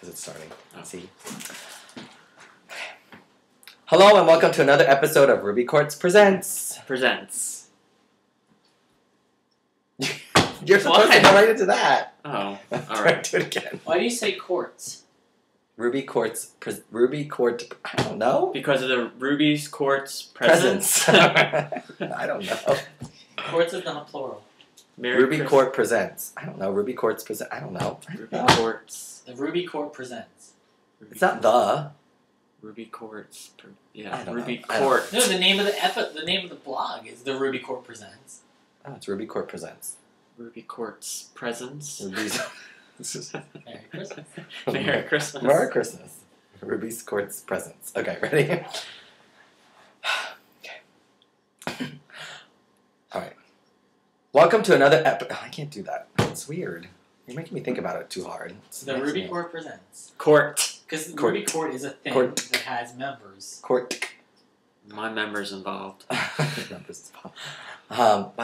because it's starting. Oh. See? Hello and welcome to another episode of Ruby Quartz Presents. You're supposed to go right into that. Oh, all right. Do it again. Why do you say quartz? Ruby Quartz. I don't know. Because of the Ruby's Quartz presents. I don't know. Quartz is not plural. Ruby Quartz presents. I don't know. Ruby Quartz presents. I don't know. Ruby Quartz. The Ruby Quartz presents. It's not the. Ruby Quartz. I don't Ruby know. Quartz. No, the name of the blog is the Ruby Quartz presents. Oh, it's Ruby Quartz presents. Ruby Quartz presents. Merry Christmas. Merry Christmas. Merry Christmas. Ruby's Quartz presents. Okay, ready? Okay. All right. Welcome to another I can't do that. It's weird. You're making me think about it too hard. The Ruby Quartz presents. Court. Because Ruby Quartz is a thing that has members. Court. My member's involved. By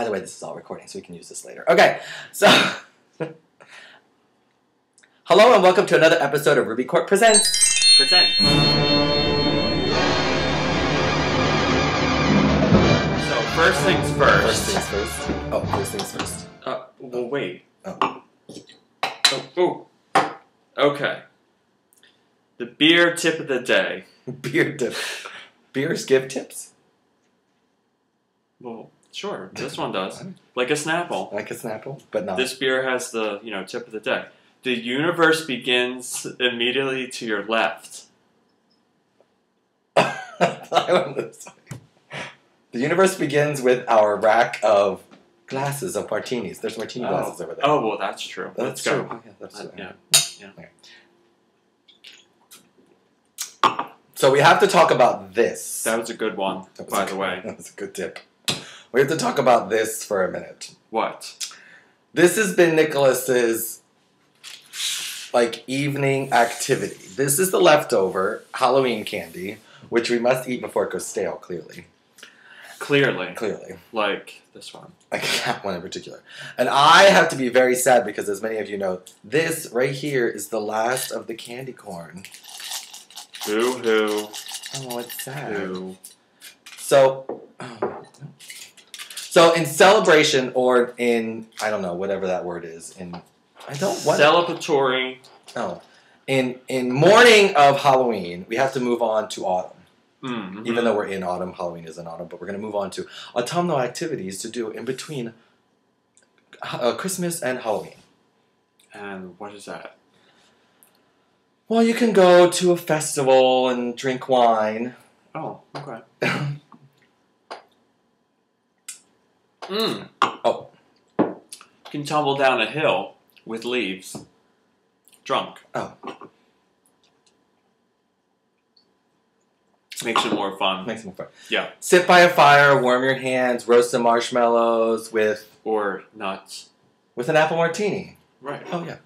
the way, this is all recording, so we can use this later. Okay, so hello and welcome to another episode of Ruby Quartz Presents. So first things first. First things first. Oh, first things first. Well, wait. Oh. Okay. The beer tip of the day. Beer tip. Beers give tips? Well, sure. This one does. Like a Snapple. Like a Snapple, but not. This beer has the, tip of the day. The universe begins immediately to your left. The universe begins with our rack of glasses of martinis. There's martini glasses over there. Oh, well, that's true. Let's go. Oh, yeah, that's true. Yeah. Okay. So we have to talk about this. That was a good one, by the way. That was a good tip. We have to talk about this for a minute. What? This has been Nicholas's evening activity. This is the leftover Halloween candy, which we must eat before it goes stale, clearly. Clearly. Like this one. Like that one in particular. And I have to be very sad because, as many of you know, this right here is the last of the candy corn. Boo-hoo. Oh, it's sad. Boo. So in celebration, or in, I don't know, whatever that word is, celebratory. Oh. In morning of Halloween, we have to move on to autumn. Mm-hmm. Even though we're in autumn, Halloween is in autumn, but we're going to move on to autumnal activities to do in between Christmas and Halloween. And what is that? Well, you can go to a festival and drink wine. Oh, okay. Oh. You can tumble down a hill with leaves. Drunk. Oh. Makes it more fun. Makes it more fun. Yeah. Sit by a fire, warm your hands, roast some marshmallows with... Or nuts. With an apple martini. Right. Oh, yeah.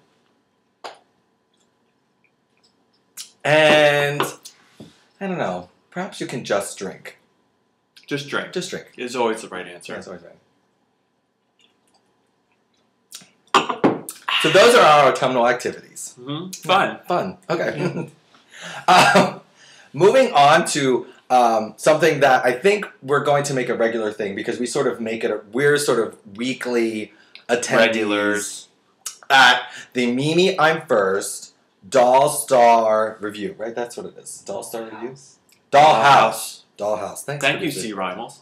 And, I don't know, perhaps you can just drink. Just drink. Just drink. Is always the right answer. That's always right. So those are our autumnal activities. Mm-hmm. Fun. Fun. Okay. Moving on to something that I think we're going to make a regular thing because we sort of make it, we're sort of weekly attendees Regulars. At the Mimi I'm First Doll Star Review, right? That's what it is. Doll Star Review? Dollhouse. Dollhouse. Thank you, C. Rivals.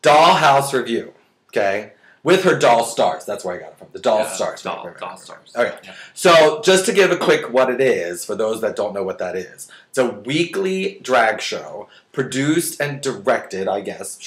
Dollhouse Review, okay? With her doll stars. That's where I got it from. The doll stars. Doll Right. stars. Okay. Yeah. So, just to give a quick what it is, for those that don't know what that is. It's a weekly drag show, produced and directed, I guess,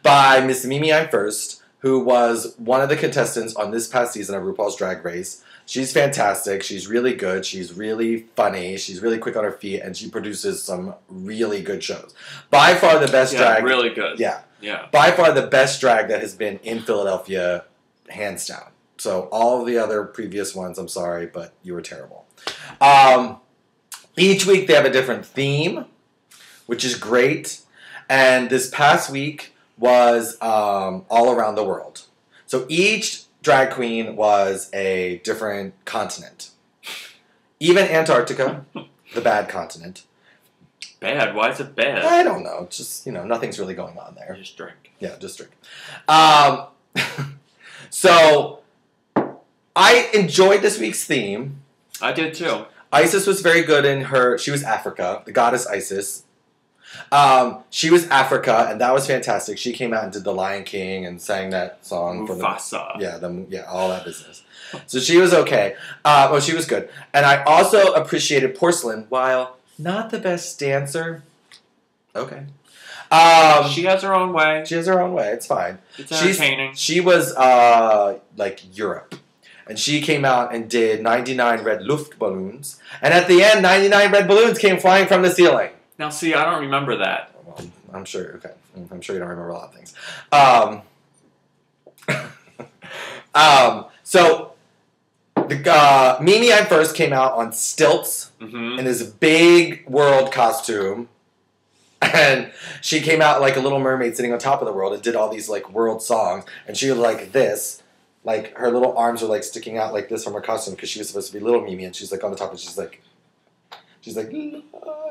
by Miss Mimi I'm First, who was one of the contestants on this past season of RuPaul's Drag Race. She's fantastic. She's really good. She's really funny. She's really quick on her feet, and she produces some really good shows. By far the best drag. Really good. Yeah. Yeah. By far the best drag that has been in Philadelphia, hands down. So all the other previous ones, I'm sorry, but you were terrible. Each week they have a different theme, which is great. And this past week was all around the world. So each drag queen was a different continent. Even Antarctica, the bad continent. Bad? Why is it bad? I don't know. Just, nothing's really going on there. Just drink. Yeah, just drink. So, I enjoyed this week's theme. I did too. Isis was very good in her... She was Africa, the goddess Isis. She was Africa, and that was fantastic. She came out and did The Lion King and sang that song. Mufasa. All that business. So she was okay. She was good. And I also appreciated Porcelain, while not the best dancer. Okay. She has her own way. She has her own way. It's fine. It's entertaining. She was, Europe. And she came out and did 99 red Luftballons. And at the end, 99 red balloons came flying from the ceiling. Now, see, I don't remember that. Well, I'm sure, okay. I'm sure you don't remember a lot of things. So, Mimi I First came out on stilts in this big world costume. And she came out like a little mermaid sitting on top of the world and did all these, world songs. And she was like this. Like, her little arms were, sticking out like this from her costume because she was supposed to be little Mimi. And she's, on the top and she's like,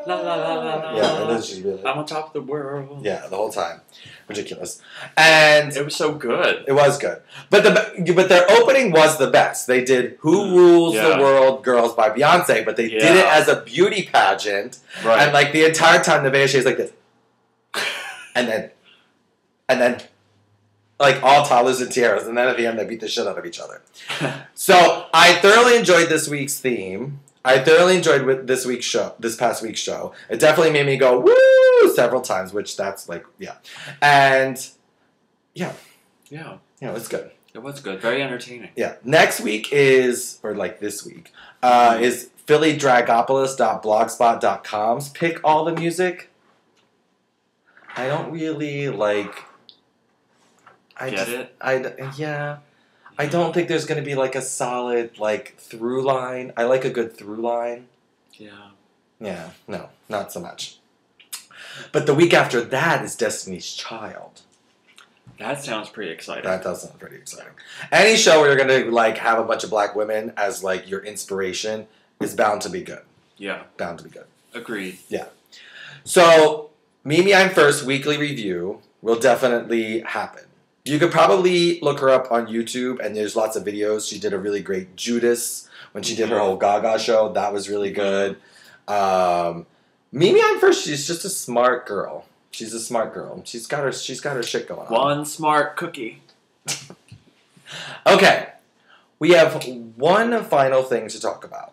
la la la la la. Yeah, and then she's really... I'm on top of the world. Yeah, the whole time. Ridiculous. And... It was so good. It was good. But their opening was the best. They did Who Rules the World Girls by Beyonce, but they did it as a beauty pageant. Right. And, the entire time, Nevaeh is like this. And then... all toddlers and tiaras, and then at the end they beat the shit out of each other. So I thoroughly enjoyed this week's theme. I thoroughly enjoyed this past week's show. It definitely made me go woo several times, which that's and it's good. It was good, very entertaining. Yeah, next week is this week is phillydragopolis.blogspot.com's Pick All the Music. I don't really I don't think there's going to be a solid through line. I like a good through line. Yeah. Yeah, no, not so much. But the week after that is Destiny's Child. That sounds pretty exciting. That does sound pretty exciting. Any show where you're going to have a bunch of black women as your inspiration is bound to be good. Yeah. Bound to be good. Agreed. Yeah. So, Mimi I'm First weekly review will definitely happen. You could probably look her up on YouTube, and there's lots of videos. She did a really great Judas when she did her whole Gaga show. That was really good. Mimi I'm First, she's just a smart girl. She's a smart girl. She's got her shit going on. One smart cookie. Okay. We have one final thing to talk about.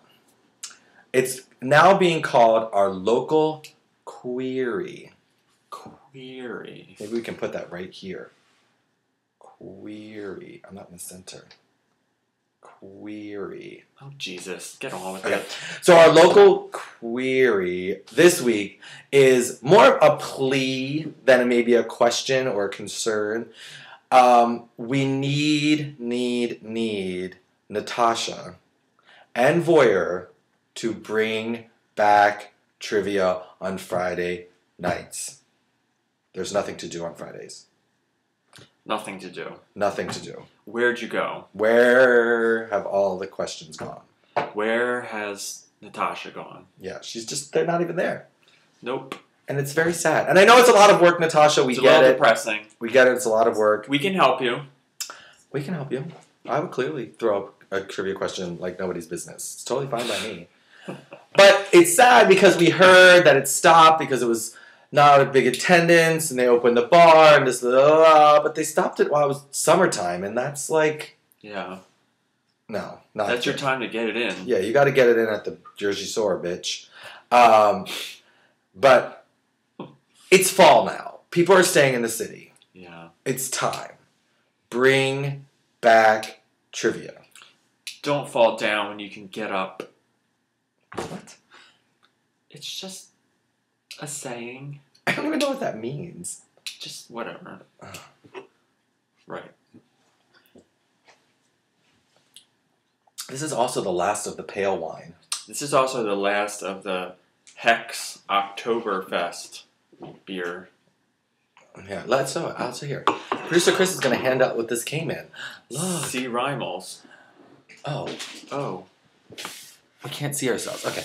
It's now being called our local QUEERy. QUEERy. Maybe we can put that right here. QUEERy. I'm not in the center. QUEERy. Oh, Jesus. Get on with it. it. So our local QUEERy this week is more of a plea than maybe a question or a concern. We need Natasha and Voyeur to bring back trivia on Friday nights. There's nothing to do on Fridays. Nothing to do. Nothing to do. Where'd you go? Where have all the questions gone? Where has Natasha gone? Yeah, they're not even there. Nope. And it's very sad. And I know it's a lot of work, Natasha. We get it. It's a little depressing. We get it. It's a lot of work. We can help you. We can help you. I would clearly throw up a trivia question like nobody's business. It's totally fine by me. But it's sad because we heard that it stopped because it was not a big attendance, and they opened the bar, and this, but they stopped it while it was summertime, and that's yeah. No, not. That's your time to get it in. Yeah, you got to get it in at the Jersey Shore, bitch. But it's fall now. People are staying in the city. Yeah. It's time. Bring back trivia. Don't fall down when you can get up. What? It's just a saying. I don't even know what that means. Just whatever. Right. This is also the last of the pale wine. This is also the last of the Hex Oktoberfest beer. Yeah, let's here. Producer Chris is going to hand out what this came in. Look. C. Rimels. Oh. Oh. We can't see ourselves. Okay.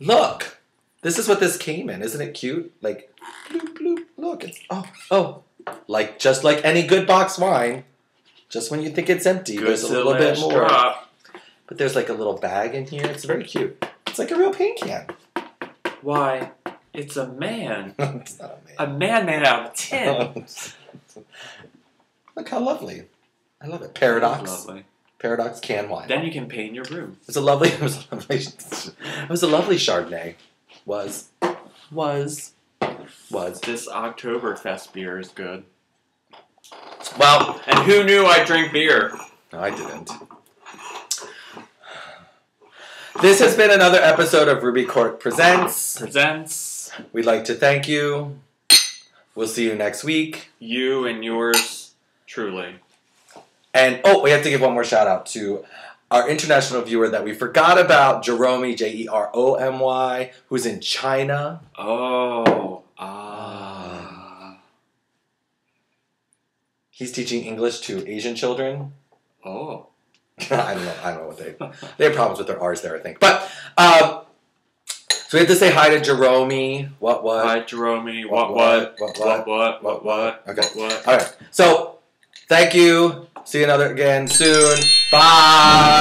Look. This is what this came in. Isn't it cute? Like, bloop, bloop. Look. It's, oh. Like, just like any good box wine, just when you think it's empty, Good there's a little bit more. Drop. But there's like a little bag in here. It's very cute. It's like a real paint can. Why? It's a man. It's not A man made out of tin. Look how lovely. I love it. Paradox. Lovely. Paradox can wine. Then you can paint your room. It was a lovely Chardonnay. Was. This Oktoberfest beer is good. Well, and who knew I drink beer? No, I didn't. This has been another episode of Ruby Court Presents. We'd like to thank you. We'll see you next week. You and yours truly. And, we have to give one more shout out to our international viewer that we forgot about, Jeromy, Jeromy, who's in China. He's teaching English to Asian children. Oh. I don't know what they have problems with their R's there, I think. But, so we have to say hi to Jeromy. What? Hi, Jeromy. What? Okay. What? All right. So, thank you. See you again soon. Bye.